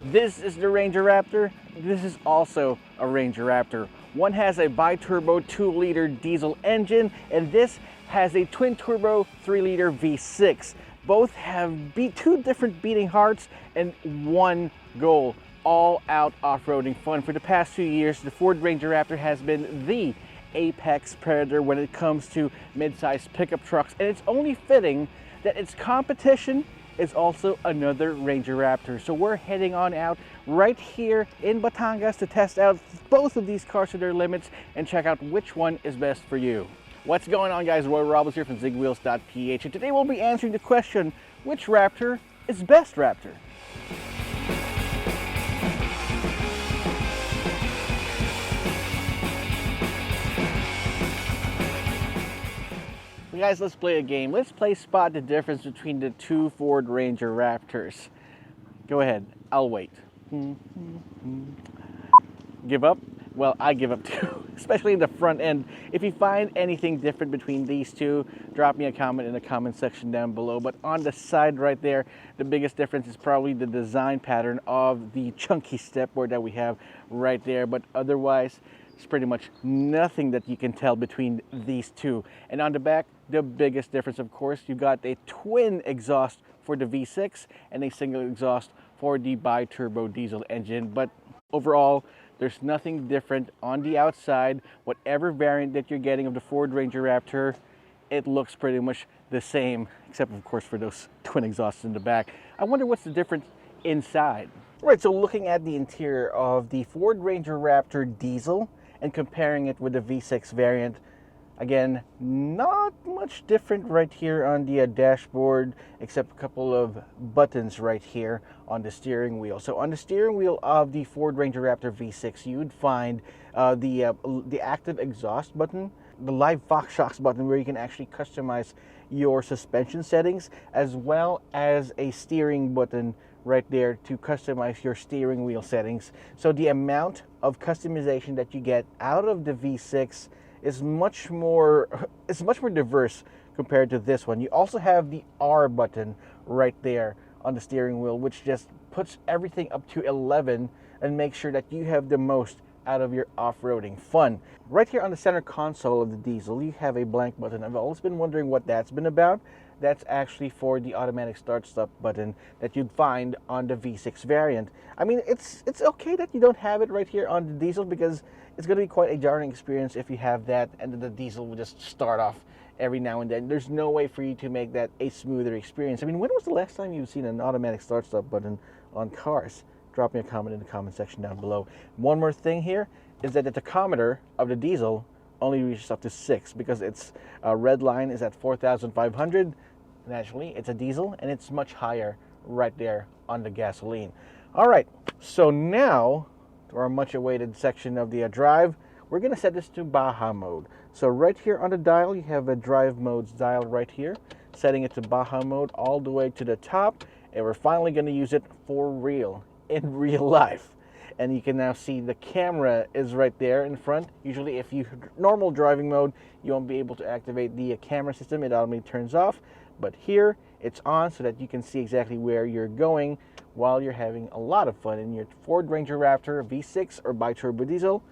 This is the Ranger Raptor. This is also a Ranger Raptor. One has a bi-turbo 2-liter diesel engine, and this has a twin-turbo 3-liter V6. Both have two different beating hearts and one goal: all-out off-roading fun. For the past 2 years, the Ford Ranger Raptor has been the apex predator when it comes to mid-sized pickup trucks, and it's only fitting that its competition is also another Ranger Raptor. So we're heading on out right here in Batangas to test out both of these cars to their limits and check out which one is best for you. What's going on, guys? Roy Robles here from Zigwheels.Ph, and today we'll be answering the question, which Raptor is best Raptor? Guys, let's play a game. Let's play spot the difference between the two Ford Ranger Raptors. Go ahead, I'll wait. Give up? Well, I give up too, especially in the front end. If you find anything different between these two, drop me a comment in the comment section down below. But on the side right there, the biggest difference is probably the design pattern of the chunky stepboard that we have right there. But otherwise, it's pretty much nothing that you can tell between these two. And on the back, the biggest difference, of course, you got a twin exhaust for the V6 and a single exhaust for the bi-turbo diesel engine. But overall, there's nothing different on the outside. Whatever variant that you're getting of the Ford Ranger Raptor, it looks pretty much the same, except of course for those twin exhausts in the back. I wonder what's the difference inside. Right, so looking at the interior of the Ford Ranger Raptor diesel and comparing it with the V6 variant, again, not much different right here on the dashboard, except a couple of buttons right here on the steering wheel. So on the steering wheel of the Ford Ranger Raptor V6, you'd find the active exhaust button, the live Fox shocks button where you can actually customize your suspension settings, as well as a steering button right there to customize your steering wheel settings. So the amount of customization that you get out of the V6 is much more diverse compared to this one. You also have the R button right there on the steering wheel, which just puts everything up to 11 and makes sure that you have the most out of your off-roading fun. Right here on the center console of the diesel, you have a blank button. I've always been wondering what that's been about. That's actually for the automatic start-stop button that you'd find on the V6 variant. I mean, it's okay that you don't have it right here on the diesel, because it's going to be quite a jarring experience if you have that and then the diesel will just start off every now and then. There's no way for you to make that a smoother experience. I mean, when was the last time you've seen an automatic start-stop button on cars? Drop me a comment in the comment section down below. One more thing here is that the tachometer of the diesel only reaches up to 6, because its red line is at 4,500. Naturally, it's a diesel, and it's much higher right there on the gasoline. All right, so now to our much awaited section of the drive, we're going to set this to Baja mode. So right here on the dial, you have a drive modes dial right here, setting it to Baja mode all the way to the top, and we're finally going to use it for real, in real life. And you can now see the camera is right there in front. Usually if you normal driving mode, you won't be able to activate the camera system. It automatically turns off. But here it's on so that you can see exactly where you're going while you're having a lot of fun in your Ford Ranger Raptor V6 or bi-turbo diesel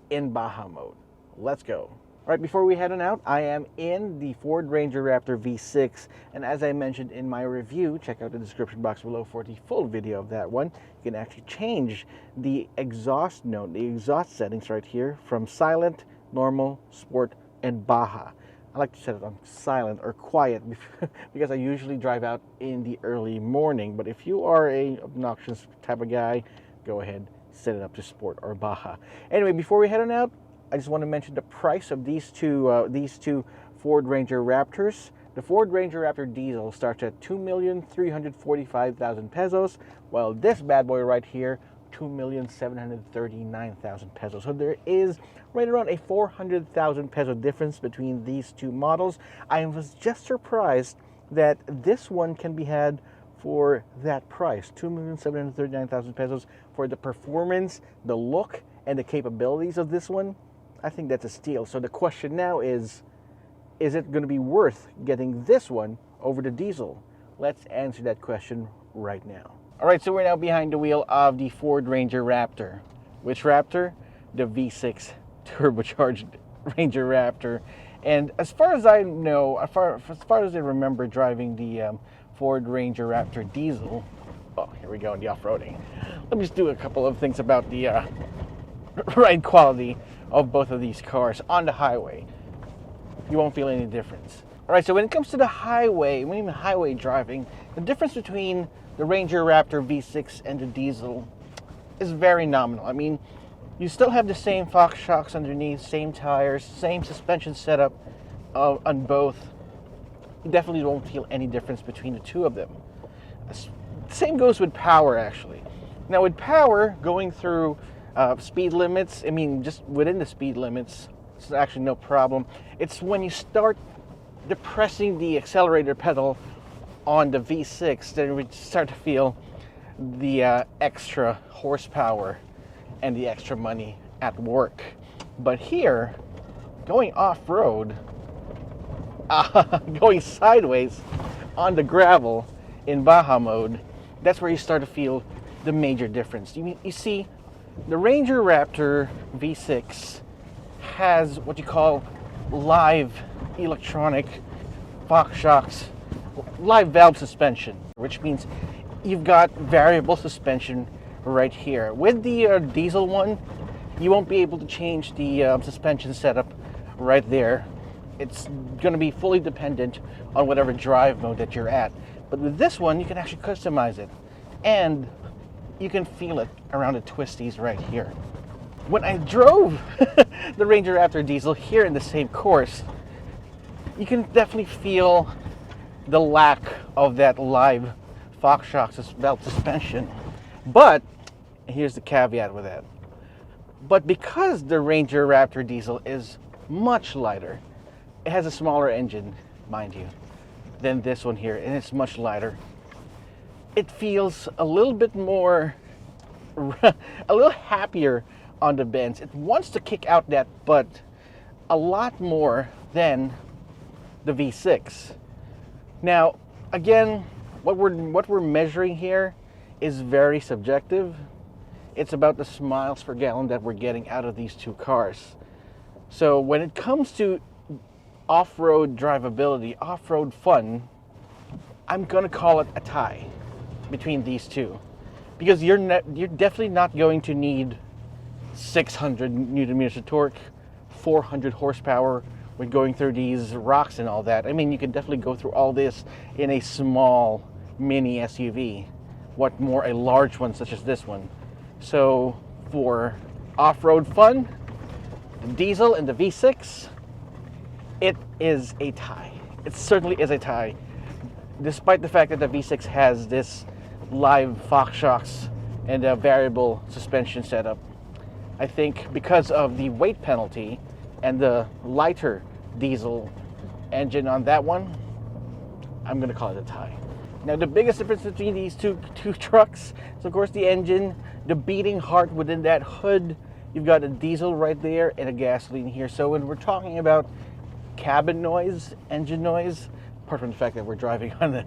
in Baja mode. Let's go. All right, before we head on out, I am in the Ford Ranger Raptor V6, and as I mentioned in my review, check out the description box below for the full video of that one. You can actually change the exhaust note, the exhaust settings right here from silent, normal, sport, and Baja. I like to set it on silent or quiet because I usually drive out in the early morning, but if you are a obnoxious type of guy, go ahead, set it up to sport or Baja. Anyway, before we head on out, I just want to mention the price of these two Ford Ranger Raptors. The Ford Ranger Raptor diesel starts at 2,345,000 pesos, while this bad boy right here, 2,739,000 pesos. So there is right around a 400,000 peso difference between these two models. I was just surprised that this one can be had for that price, 2,739,000 pesos, for the performance, the look, and the capabilities of this one. I think that's a steal. So the question now is it going to be worth getting this one over the diesel? Let's answer that question right now. All right, so we're now behind the wheel of the Ford Ranger Raptor. Which Raptor? The V6 turbocharged Ranger Raptor. And as far as I know, as far as I remember driving the Ford Ranger Raptor diesel, oh, here we go in the off-roading. Let me just do a couple of things about the ride quality of both of these cars on the highway. You won't feel any difference. All right, so when it comes to the highway, when even highway driving, the difference between the Ranger Raptor V6 and the diesel is very nominal. I mean, you still have the same Fox shocks underneath, same tires, same suspension setup on both. You definitely won't feel any difference between the two of them. Same goes with power, actually. Now with power, going through speed limits, I mean, just within the speed limits, it's actually no problem. It's when you start depressing the accelerator pedal on the V6 that we start to feel the extra horsepower and the extra money at work. But here, going off-road, going sideways on the gravel in Baja mode, that's where you start to feel the major difference. You see, the Ranger Raptor V6 has what you call live electronic Fox shocks, live valve suspension, which means you've got variable suspension right here. With the diesel one, you won't be able to change the suspension setup right there. It's going to be fully dependent on whatever drive mode that you're at. But with this one, you can actually customize it, and you can feel it around the twisties right here. When I drove the Ranger Raptor diesel here in the same course, you can definitely feel the lack of that live Fox shocks belt suspension. But here's the caveat with that. But because the Ranger Raptor diesel is much lighter, it has a smaller engine, mind you, than this one here, and it's much lighter. It feels a little bit more, a little happier on the bends. It wants to kick out that butt a lot more than the V6. Now, again, what we're measuring here is very subjective. It's about the miles per gallon that we're getting out of these two cars. So when it comes to off-road drivability, off-road fun, I'm gonna call it a tie between these two, because you're definitely not going to need 600 newton meters of torque, 400 horsepower when going through these rocks and all that. I mean, you can definitely go through all this in a small mini SUV. What more a large one such as this one. So for off-road fun, the diesel and the V6, it is a tie. It certainly is a tie. Despite the fact that the V6 has this live Fox shocks and a variable suspension setup, I think because of the weight penalty and the lighter diesel engine on that one, I'm going to call it a tie. Now, the biggest difference between these two trucks is, of course, the engine, the beating heart within that hood. You've got a diesel right there and a gasoline here. So when we're talking about cabin noise, engine noise, apart from the fact that we're driving on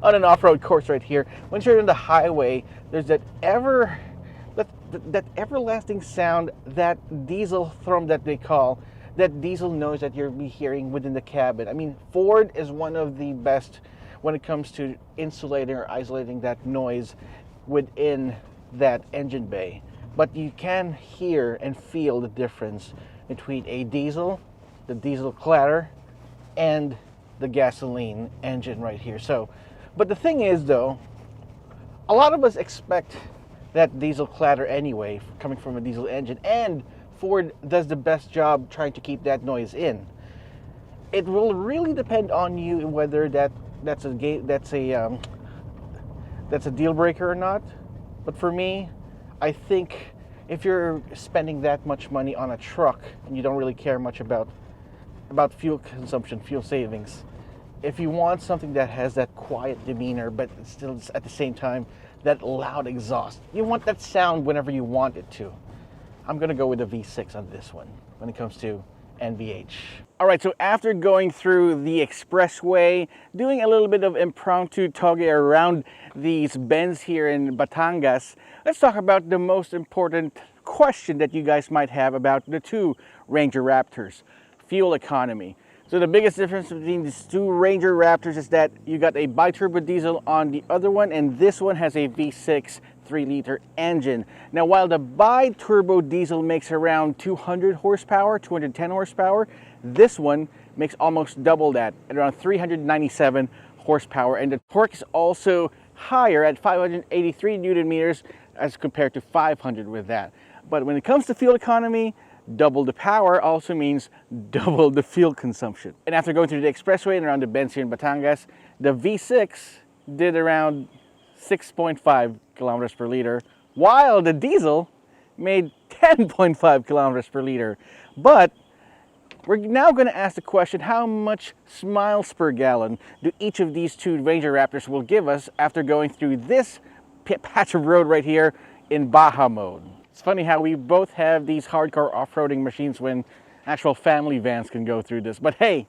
an off-road course right here, once you're on the highway, there's that everlasting sound, that diesel thrum that they call, that diesel noise that you'll be hearing within the cabin. I mean, Ford is one of the best when it comes to insulating or isolating that noise within that engine bay. But you can hear and feel the difference between a diesel, the diesel clatter, and the gasoline engine right here. So, but the thing is though, a lot of us expect that diesel clatter anyway, coming from a diesel engine, and Ford does the best job trying to keep that noise in. It will really depend on you whether that's a deal breaker or not. But for me, I think if you're spending that much money on a truck and you don't really care much about fuel consumption, fuel savings, if you want something that has that quiet demeanor but still at the same time that loud exhaust, you want that sound whenever you want it to, I'm going to go with the V6 on this one when it comes to NVH. All right, so after going through the expressway, doing a little bit of impromptu toge around these bends here in Batangas, let's talk about the most important question that you guys might have about the two Ranger Raptors: fuel economy. So the biggest difference between these two Ranger Raptors is that you got a bi-turbo diesel on the other one, and this one has a V6 3-liter engine. Now, while the bi-turbo diesel makes around 200 horsepower, 210 horsepower, this one makes almost double that, at around 397 horsepower, and the torque is also higher at 583 Newton meters as compared to 500 with that. But when it comes to fuel economy, double the power also means double the fuel consumption. And after going through the expressway and around the bends here in Batangas, the V6 did around 6.5 kilometers per liter, while the diesel made 10.5 kilometers per liter. But we're now going to ask the question, how much miles per gallon do each of these two Ranger Raptors will give us after going through this patch of road right here in Baja mode? It's funny how we both have these hardcore off-roading machines when actual family vans can go through this. But hey,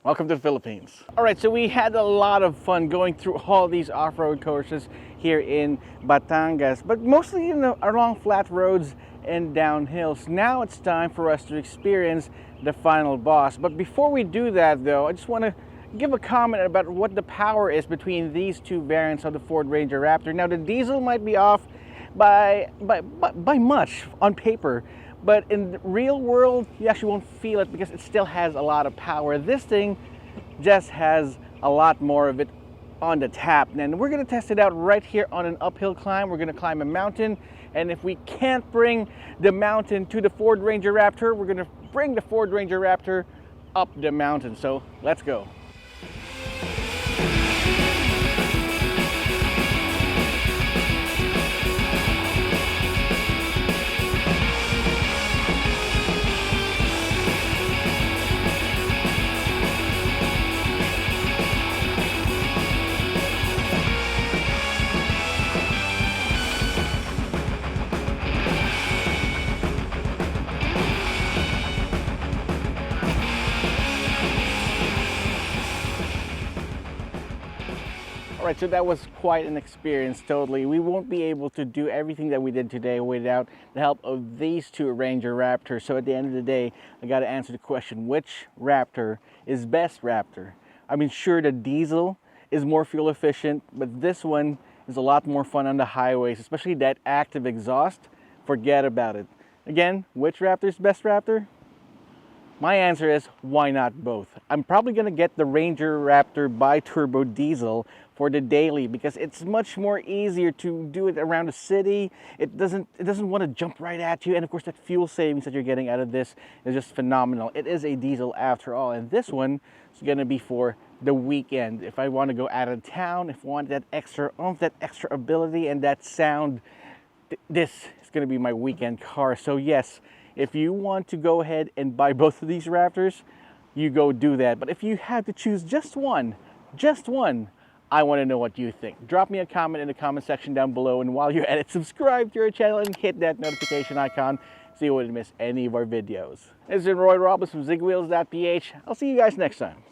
welcome to the Philippines. All right, so we had a lot of fun going through all these off-road courses here in Batangas, but mostly along flat roads and downhills. Now it's time for us to experience the final boss. But before we do that though, I just want to give a comment about what the power is between these two variants of the Ford Ranger Raptor. Now, the diesel might be off by much on paper, but in the real world you actually won't feel it because it still has a lot of power. This thing just has a lot more of it on the tap, and we're going to test it out right here on an uphill climb. We're going to climb a mountain, and if we can't bring the mountain to the Ford Ranger Raptor, we're going to bring the Ford Ranger Raptor up the mountain. So let's go. All right, so that was quite an experience, totally. We won't be able to do everything that we did today without the help of these two Ranger Raptors. So at the end of the day, I got to answer the question, which Raptor is best Raptor? I mean, sure, the diesel is more fuel efficient, but this one is a lot more fun on the highways, especially that active exhaust. Forget about it. Again, which Raptor is best Raptor? My answer is, why not both? I'm probably going to get the Ranger Raptor Bi-Turbo diesel for the daily because it's much more easier to do it around the city. It doesn't want to jump right at you, and of course that fuel savings that you're getting out of this is just phenomenal. It is a diesel after all, and this one is going to be for the weekend. If I want to go out of town, if I want that extra oomph, that extra ability and that sound, this is going to be my weekend car. So yes, if you want to go ahead and buy both of these Raptors, you go do that. But if you had to choose just one, I want to know what you think. Drop me a comment in the comment section down below, and while you're at it, subscribe to our channel and hit that notification icon so you wouldn't miss any of our videos. This is Roy Robles from Zigwheels.Ph. I'll see you guys next time.